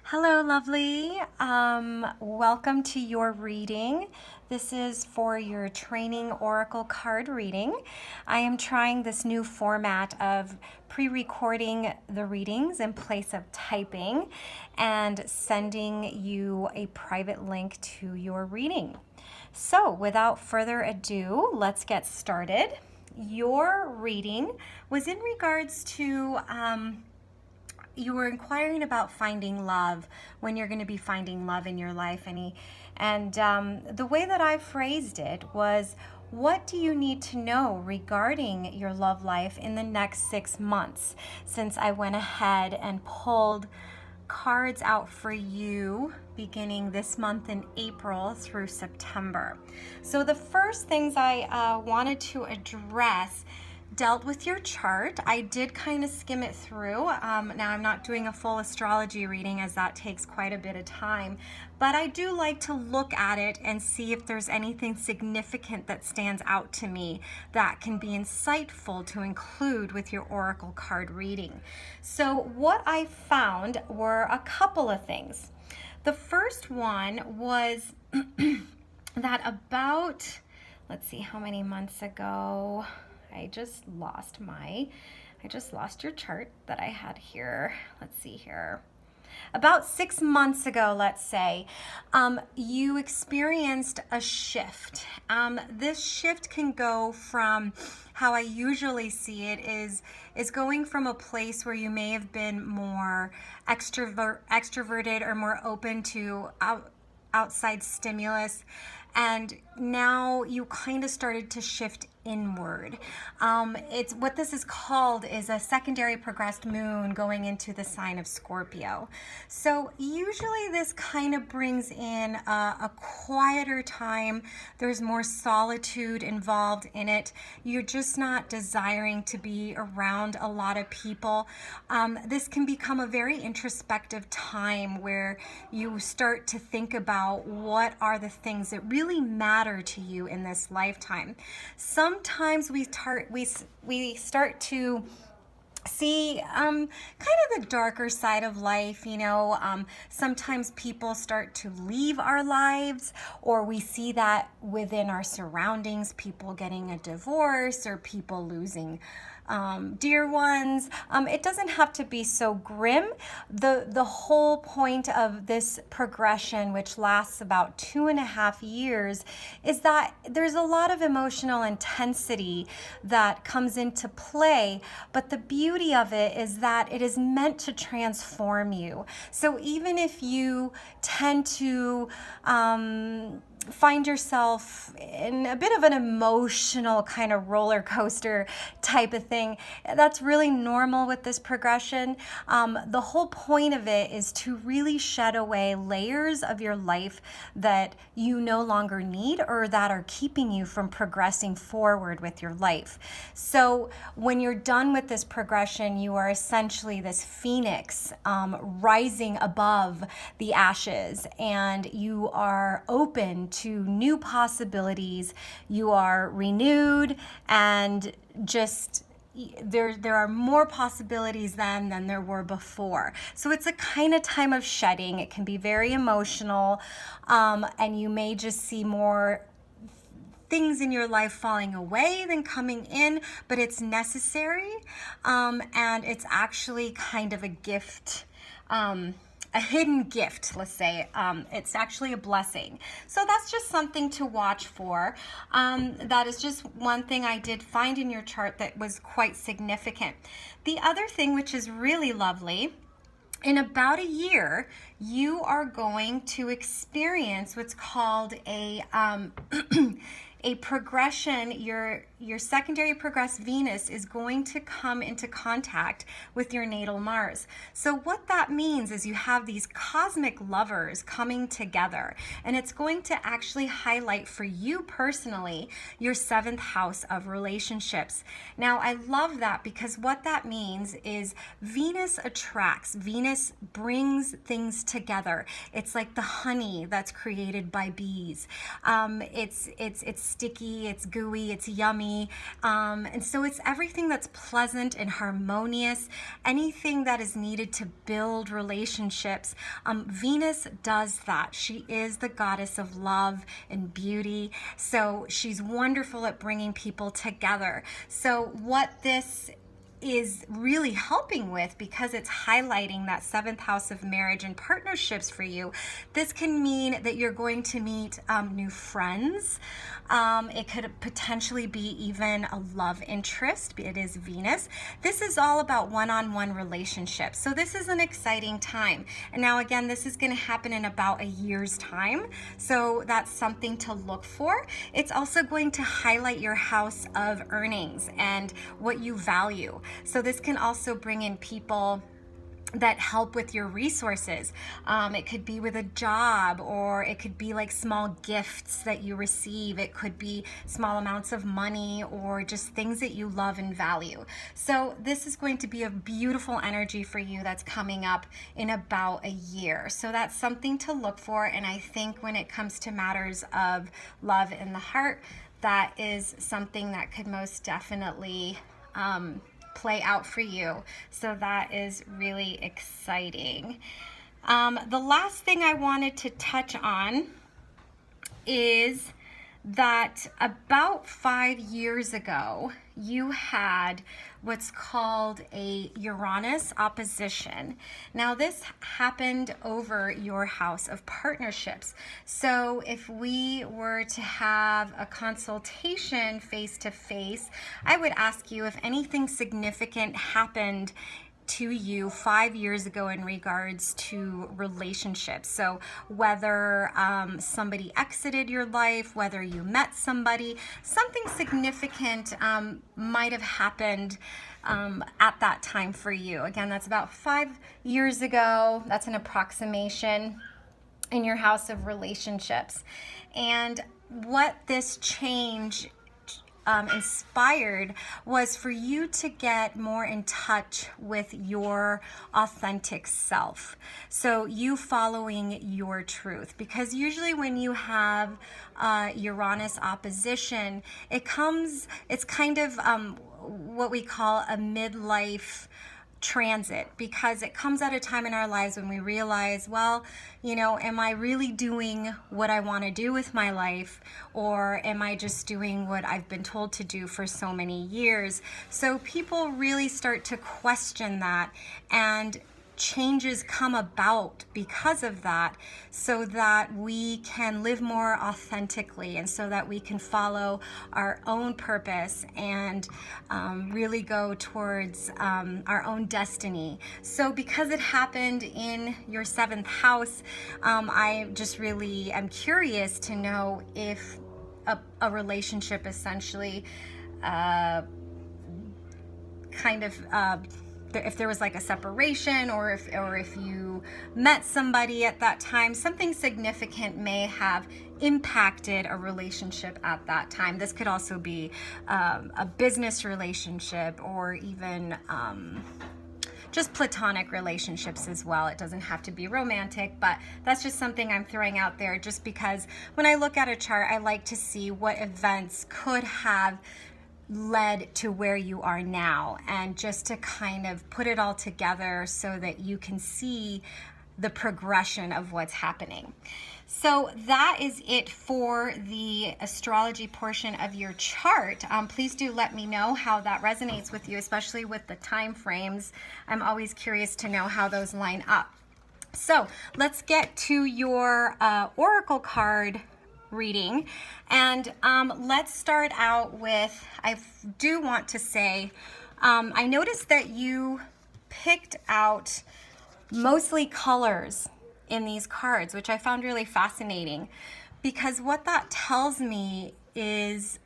Hello, lovely. Welcome to your reading. This is for your training oracle card reading. I am trying this new format of pre-recording the readings in place of typing and sending you a private link to your reading. So, without further ado, let's get started. Your reading was in regards to you were inquiring about finding love, when you're going to be finding love in your life. And the way that I phrased it was, what do you need to know regarding your love life in the next 6 months? Since I went ahead and pulled cards out for you beginning this month in April through September. So the first things I wanted to address dealt with your chart. I did kind of skim it through. Now I'm not doing a full astrology reading as that takes quite a bit of time, but I do like to look at it and see if there's anything significant that stands out to me that can be insightful to include with your oracle card reading. So what I found were a couple of things. The first one was that about, let's see, how many months ago? I just lost your chart that I had here. Let's see here. About 6 months ago, let's say, you experienced a shift. This shift can go from how I usually see it is going from a place where you may have been more extroverted or more open to outside stimulus, and now you kind of started to shift inward. It's what this is called is a secondary progressed moon going into the sign of Scorpio. So usually this kind of brings in a quieter time. There's more solitude involved in it. You're just not desiring to be around a lot of people. This can become a very introspective time where you start to think about what are the things that really matter to you in this lifetime. Sometimes we start to see kind of the darker side of life. Sometimes people start to leave our lives, or we see that within our surroundings, people getting a divorce or people losing dear ones. It doesn't have to be so grim. The whole point of this progression, which lasts about 2.5 years, is that there's a lot of emotional intensity that comes into play, but the beauty of it is that it is meant to transform you. So even if you tend to find yourself in a bit of an emotional kind of roller coaster type of thing, that's really normal with this progression. The whole point of it is to really shed away layers of your life that you no longer need or that are keeping you from progressing forward with your life. So when you're done with this progression, you are essentially this phoenix rising above the ashes, and you are open to new possibilities. You are renewed, and just there are more possibilities than there were before. So it's a kind of time of shedding. It can be very emotional, and you may just see more things in your life falling away than coming in, but it's necessary, and it's actually kind of a gift, a hidden gift, let's say. It's actually a blessing. So that's just something to watch for. That is just one thing I did find in your chart that was quite significant. The other thing, which is really lovely, in about a year, you are going to experience what's called a a progression. Your secondary progressed Venus is going to come into contact with your natal Mars. So what that means is you have these cosmic lovers coming together, and it's going to actually highlight for you personally your 7th house of relationships. Now, I love that because what that means is Venus attracts. Venus brings things together. It's like the honey that's created by bees. It's sticky, it's gooey, it's yummy, harmony. And so it's everything that's pleasant and harmonious, anything that is needed to build relationships. Venus does that. She is the goddess of love and beauty. So she's wonderful at bringing people together. So what this is really helping with, because it's highlighting that 7th house of marriage and partnerships for you, this can mean that you're going to meet new friends. It could potentially be even a love interest. It is Venus. This is all about one-on-one relationships. So this is an exciting time. And now again, this is going to happen in about a year's time. So that's something to look for. It's also going to highlight your house of earnings and what you value. So this can also bring in people that help with your resources. It could be with a job, or it could be like small gifts that you receive. It could be small amounts of money, or just things that you love and value. So this is going to be a beautiful energy for you that's coming up in about a year. So that's something to look for. And I think when it comes to matters of love in the heart, that is something that could most definitely play out for you. So that is really exciting. The last thing I wanted to touch on is that about 5 years ago, you had what's called a Uranus opposition. Now this happened over your house of partnerships. So if we were to have a consultation face to face, I would ask you if anything significant happened to you 5 years ago in regards to relationships. So whether somebody exited your life, whether you met somebody, something significant might have happened at that time for you. Again, that's about 5 years ago. That's an approximation in your house of relationships. And what this change inspired was for you to get more in touch with your authentic self. So you following your truth, because usually when you have Uranus opposition, it's kind of what we call a midlife transit, because it comes at a time in our lives when we realize, well, you know, am I really doing what I want to do with my life, or am I just doing what I've been told to do for so many years? So people really start to question that, and changes come about because of that, so that we can live more authentically, and so that we can follow our own purpose and really go towards our own destiny. So because it happened in your 7th house, I just really am curious to know if a relationship essentially if there was like a separation, or if you met somebody at that time, something significant may have impacted a relationship at that time. This could also be a business relationship, or even just platonic relationships as well. It doesn't have to be romantic, but that's just something I'm throwing out there, just because when I look at a chart, I like to see what events could have led to where you are now, and just to kind of put it all together so that you can see the progression of what's happening. So that is it for the astrology portion of your chart. Please do let me know how that resonates with you, especially with the time frames. I'm always curious to know how those line up. So let's get to your oracle card reading, and let's start out with, I do want to say, I noticed that you picked out mostly colors in these cards, which I found really fascinating, because what that tells me is,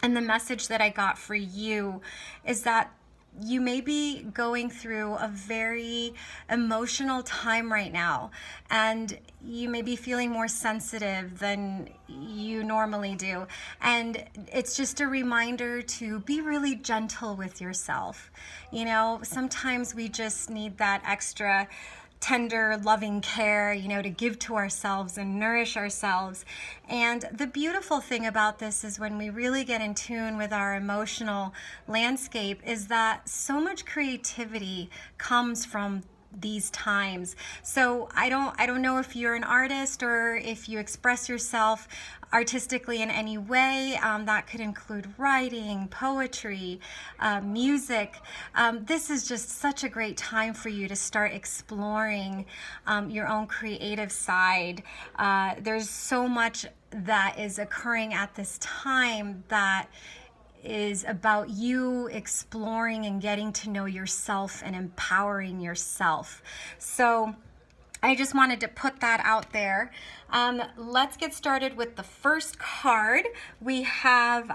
and the message that I got for you, is that you may be going through a very emotional time right now, and you may be feeling more sensitive than you normally do. And it's just a reminder to be really gentle with yourself. You know, sometimes we just need that extra tender, loving care, you know, to give to ourselves and nourish ourselves. And the beautiful thing about this is when we really get in tune with our emotional landscape is that so much creativity comes from these times. So I don't know if you're an artist or if you express yourself artistically in any way. That could include writing, poetry, music. This is just such a great time for you to start exploring your own creative side. There's so much that is occurring at this time that is about you exploring and getting to know yourself and empowering yourself. So I just wanted to put that out there. Let's get started with the first card. We have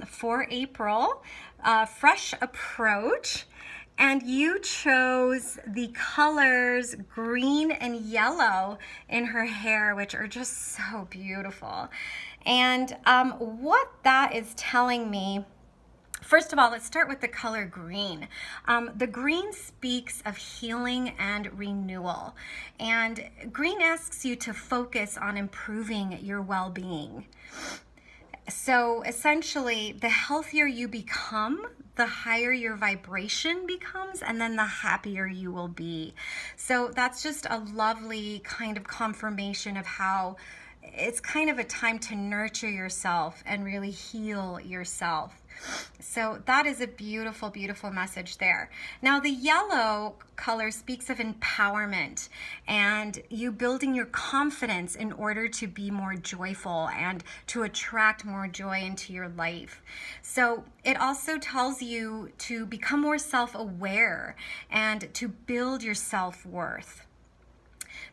for April, Fresh Approach. And you chose the colors green and yellow in her hair, which are just so beautiful. And what that is telling me, first of all, let's start with the color green. The green speaks of healing and renewal. And green asks you to focus on improving your well-being. So essentially, the healthier you become, the higher your vibration becomes, and then the happier you will be. So that's just a lovely kind of confirmation of how it's kind of a time to nurture yourself and really heal yourself. So that is a beautiful, beautiful message there. Now the yellow color speaks of empowerment and you building your confidence in order to be more joyful and to attract more joy into your life. So it also tells you to become more self-aware and to build your self-worth.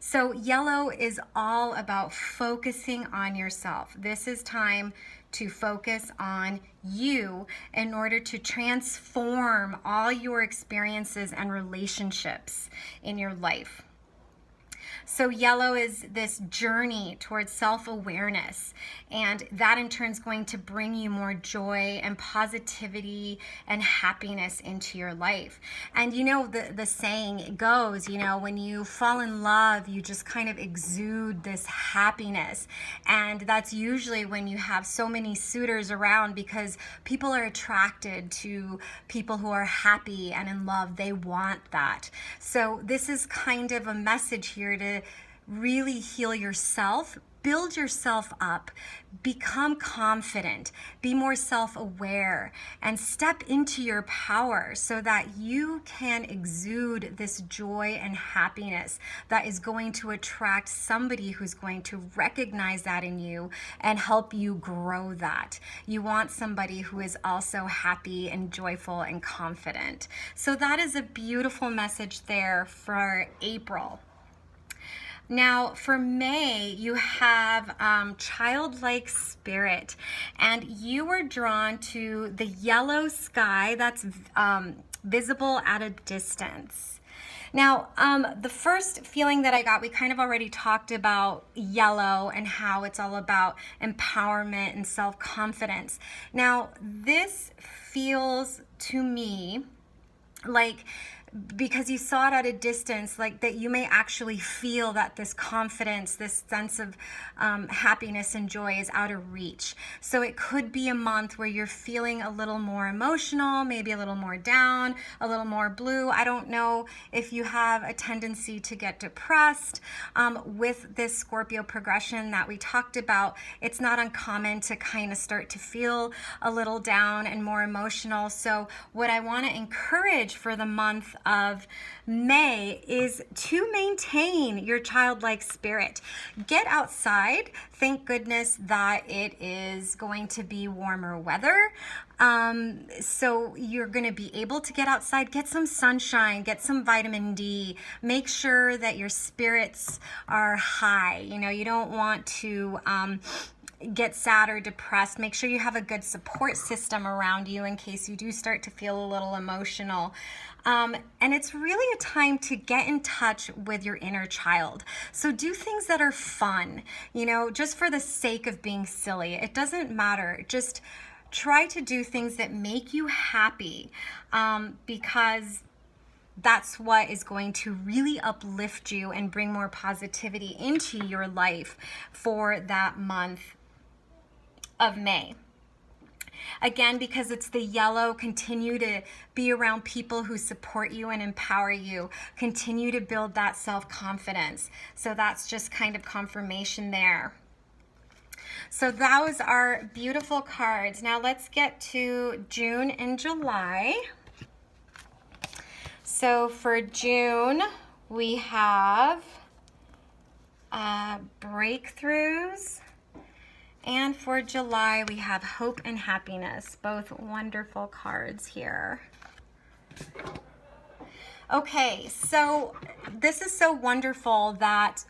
So yellow is all about focusing on yourself. This is time to focus on you in order to transform all your experiences and relationships in your life. So yellow is this journey towards self-awareness, and that in turn is going to bring you more joy and positivity and happiness into your life. And you know, the saying goes, you know, when you fall in love, you just kind of exude this happiness. And that's usually when you have so many suitors around, because people are attracted to people who are happy and in love. They want that. So this is kind of a message here to really heal yourself, build yourself up, become confident, be more self-aware, and step into your power so that you can exude this joy and happiness that is going to attract somebody who's going to recognize that in you and help you grow that. You want somebody who is also happy and joyful and confident. So that is a beautiful message there for April. Now for May, you have Childlike Spirit, and you were drawn to the yellow sky that's visible at a distance. Now, the first feeling that I got, we kind of already talked about yellow and how it's all about empowerment and self-confidence. Now, this feels to me like, because you saw it at a distance, like that you may actually feel that this confidence, this sense of happiness and joy is out of reach. So it could be a month where you're feeling a little more emotional, maybe a little more down, a little more blue. I don't know if you have a tendency to get depressed. With this Scorpio progression that we talked about, it's not uncommon to kind of start to feel a little down and more emotional. So what I want to encourage for the month of May is to maintain your childlike spirit. Get outside. Thank goodness that it is going to be warmer weather. So you're going to be able to get outside, get some sunshine, get some vitamin D, make sure that your spirits are high. You know, you don't want to get sad or depressed. Make sure you have a good support system around you in case you do start to feel a little emotional. And it's really a time to get in touch with your inner child. So do things that are fun, you know, just for the sake of being silly. It doesn't matter. Just try to do things that make you happy, because that's what is going to really uplift you and bring more positivity into your life for that month of May. Again, because it's the yellow, continue to be around people who support you and empower you. Continue to build that self-confidence. So that's just kind of confirmation there. So those are beautiful cards. Now let's get to June and July. So for June, we have breakthroughs. And for July, we have hope and happiness. Both wonderful cards here. Okay, so this is so wonderful that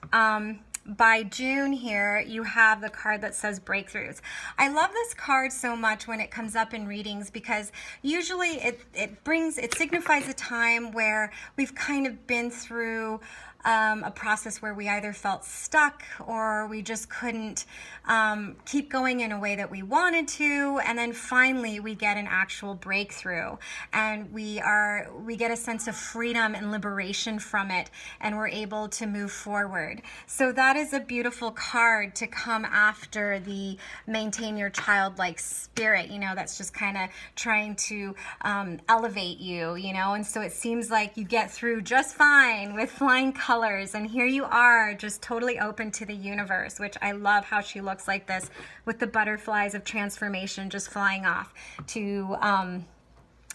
by June here, you have the card that says breakthroughs. I love this card so much when it comes up in readings because usually it signifies a time where we've kind of been through a process where we either felt stuck or we just couldn't keep going in a way that we wanted to, and then finally we get an actual breakthrough and we get a sense of freedom and liberation from it, and we're able to move forward. So that is a beautiful card to come after the maintain your childlike spirit, that's just kind of trying to elevate you, and so it seems like you get through just fine with flying colors, and here you are just totally open to the universe, which I love how she looks like this with the butterflies of transformation just flying off to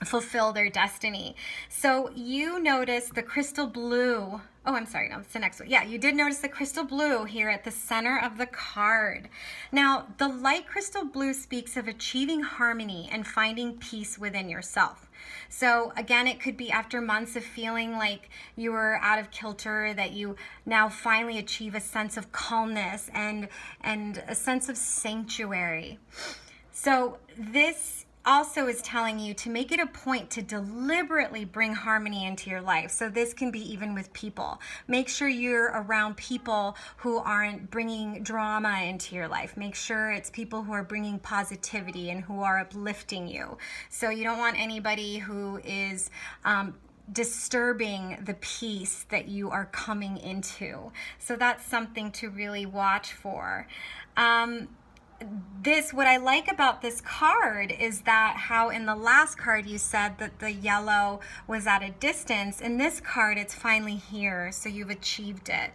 fulfill their destiny. So you notice the crystal blue. Oh, I'm sorry, no, it's the next one. Yeah, you did notice the crystal blue here at the center of the card. Now, the light crystal blue speaks of achieving harmony and finding peace within yourself. So again, it could be after months of feeling like you were out of kilter, that you now finally achieve a sense of calmness and a sense of sanctuary. So this also is telling you to make it a point to deliberately bring harmony into your life. So this can be even with people. Make sure you're around people who aren't bringing drama into your life. Make sure it's people who are bringing positivity and who are uplifting you. So you don't want anybody who is disturbing the peace that you are coming into. So that's something to really watch for. What I like about this card is that how in the last card you said that the yellow was at a distance. In this card, it's finally here, so you've achieved it.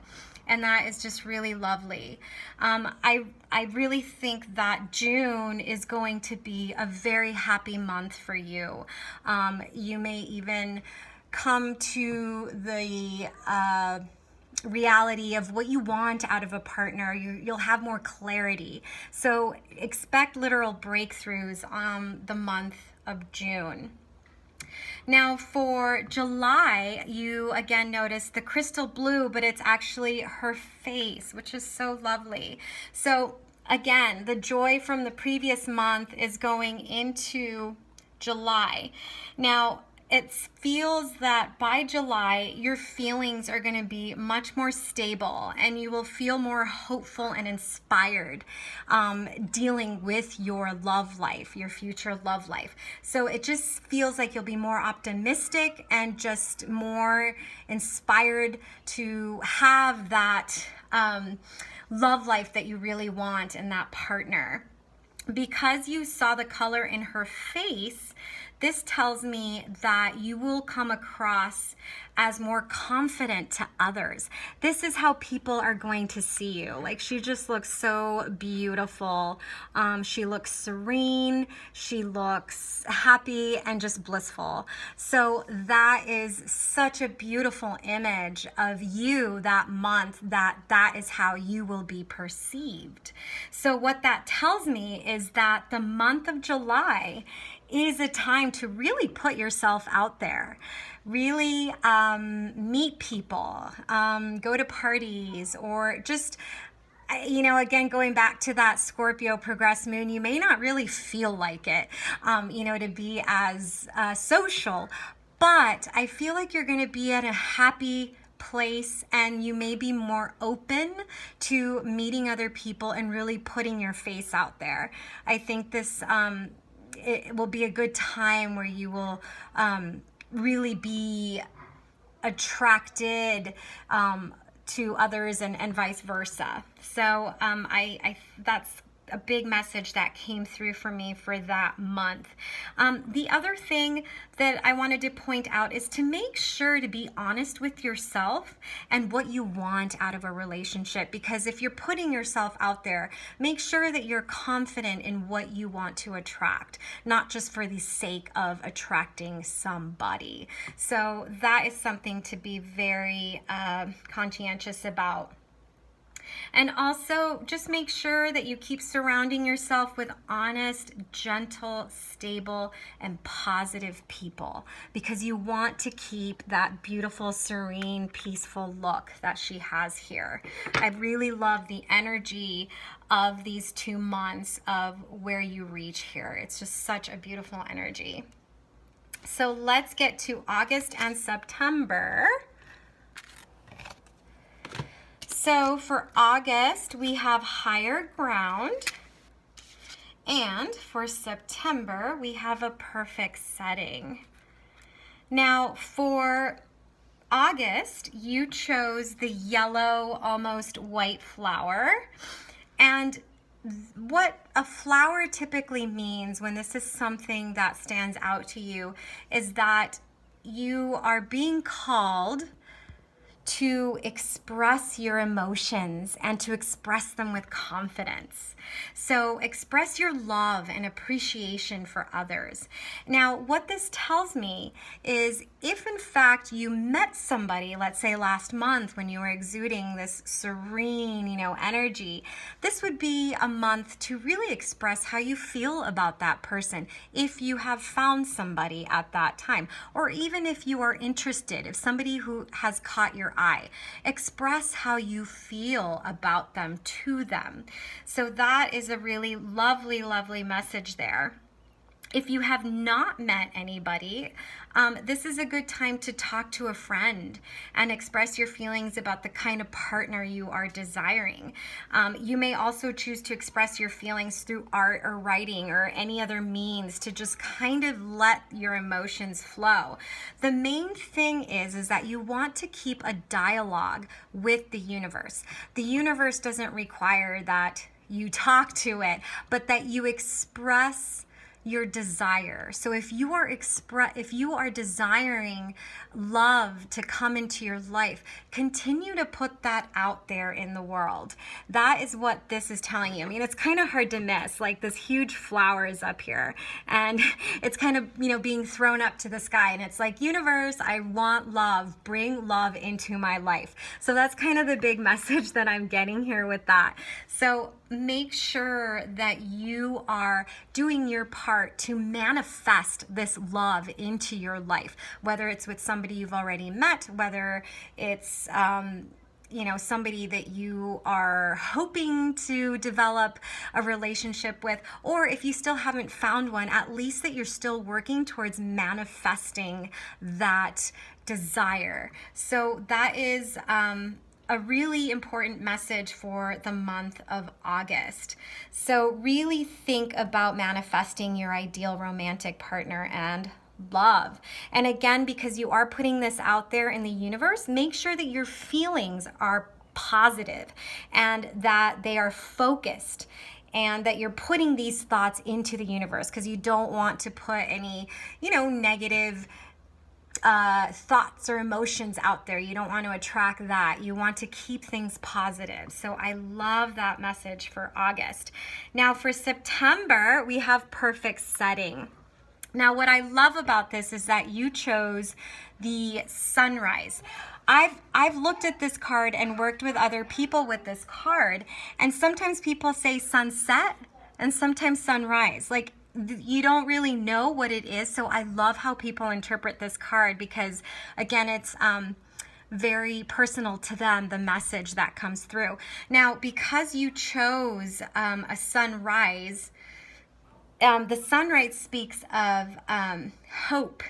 And that is just really lovely. I really think that June is going to be a very happy month for you. You may even come to the reality of what you want out of a partner. You'll have more clarity. So expect literal breakthroughs on the month of June. Now for July, you again notice the crystal blue, but it's actually her face, which is so lovely. So again, the joy from the previous month is going into July. Now, it feels that by July, your feelings are going to be much more stable and you will feel more hopeful and inspired dealing with your love life, your future love life. So it just feels like you'll be more optimistic and just more inspired to have that love life that you really want in that partner. Because you saw the color in her face, this tells me that you will come across as more confident to others. This is how people are going to see you. Like, she just looks so beautiful. She looks serene. She looks happy and just blissful. So that is such a beautiful image of you that month, that is how you will be perceived. So what that tells me is that the month of July is a time to really put yourself out there. Really meet people, go to parties, or just, again, going back to that Scorpio progressed moon, you may not really feel like it, to be as social, but I feel like you're going to be at a happy place and you may be more open to meeting other people and really putting your face out there. I think this it will be a good time where you will really be attracted to others and vice versa. So that's a big message that came through for me for that month. The other thing that I wanted to point out is to make sure to be honest with yourself and what you want out of a relationship, because if you're putting yourself out there, make sure that you're confident in what you want to attract, not just for the sake of attracting somebody. So that is something to be very conscientious about. And also just make sure that you keep surrounding yourself with honest, gentle, stable, and positive people, because you want to keep that beautiful, serene, peaceful look that she has here. I really love the energy of these 2 months of where you reach here. It's just such a beautiful energy. So let's get to August and September. So for August, we have Higher Ground. And for September, we have a Perfect Setting. Now for August, you chose the yellow, almost white flower. And what a flower typically means when this is something that stands out to you is that you are being called to express your emotions and to express them with confidence. So express your love and appreciation for others. Now, what this tells me is if in fact you met somebody, let's say last month when you were exuding this serene, energy, this would be a month to really express how you feel about that person if you have found somebody at that time, or even if you are interested, if somebody who has caught your eye, express how you feel about them to them. So that is a really lovely, lovely message there. If you have not met anybody, this is a good time to talk to a friend and express your feelings about the kind of partner you are desiring. You may also choose to express your feelings through art or writing or any other means to just kind of let your emotions flow. The main thing is that you want to keep a dialogue with the universe. The universe doesn't require that you talk to it, but that you express your desire. So if you are desiring love to come into your life, continue to put that out there in the world. That is what this is telling you. I mean, it's kind of hard to miss, like this huge flower is up here and it's kind of, being thrown up to the sky, and it's like, universe, I want love, bring love into my life. So that's kind of the big message that I'm getting here with that. So make sure that you are doing your part to manifest this love into your life, whether it's with somebody you've already met, whether it's somebody that you are hoping to develop a relationship with, or if you still haven't found one, at least that you're still working towards manifesting that desire. So that is a really important message for the month of August. So really think about manifesting your ideal romantic partner and love. And again, because you are putting this out there in the universe, make sure that your feelings are positive and that they are focused, and that you're putting these thoughts into the universe, because you don't want to put any, negative thoughts or emotions out there. You don't want to attract that. You want to keep things positive. So I love that message for August. Now for September, we have Perfect Setting. Now what I love about this is that you chose the sunrise. I've looked at this card and worked with other people with this card, and sometimes people say sunset and sometimes sunrise. Like, you don't really know what it is. So I love how people interpret this card, because again, it's very personal to them, the message that comes through. Now, because you chose a sunrise, the sunrise speaks of hope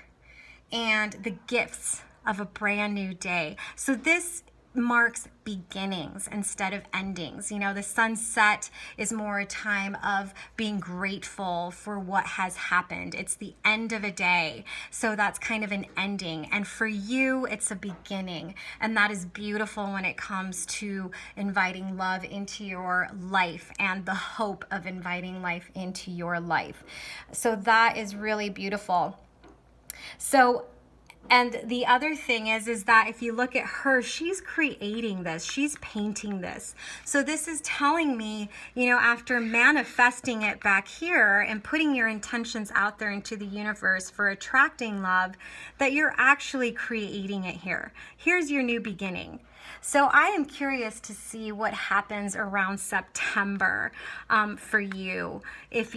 and the gifts of a brand new day. So this marks beginnings instead of endings. You know, the sunset is more a time of being grateful for what has happened. It's the end of a day, so that's kind of an ending. And for you, it's a beginning. And that is beautiful when it comes to inviting love into your life and the hope of inviting life into your life. So that is really beautiful. So, and the other thing is that if you look at her, she's creating this, she's painting this. So this is telling me, you know, after manifesting it back here and putting your intentions out there into the universe for attracting love, that you're actually creating it here. Here's your new beginning. So I am curious to see what happens around September for you. If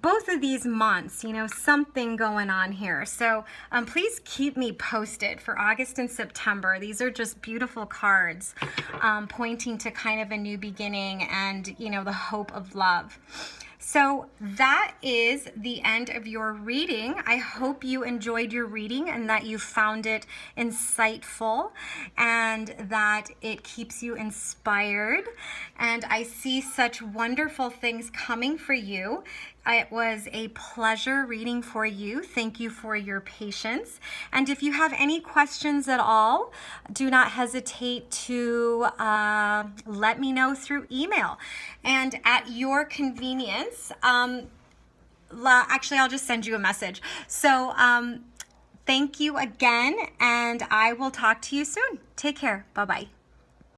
both of these months, you know, something going on here. So please keep me posted for August and September. These are just beautiful cards pointing to kind of a new beginning and, you know, the hope of love. So that is the end of your reading. I hope you enjoyed your reading and that you found it insightful and that it keeps you inspired. And I see such wonderful things coming for you. It was a pleasure reading for you. Thank you for your patience. And if you have any questions at all, do not hesitate to let me know through email. And at your convenience, actually, I'll just send you a message. So thank you again, and I will talk to you soon. Take care. Bye-bye.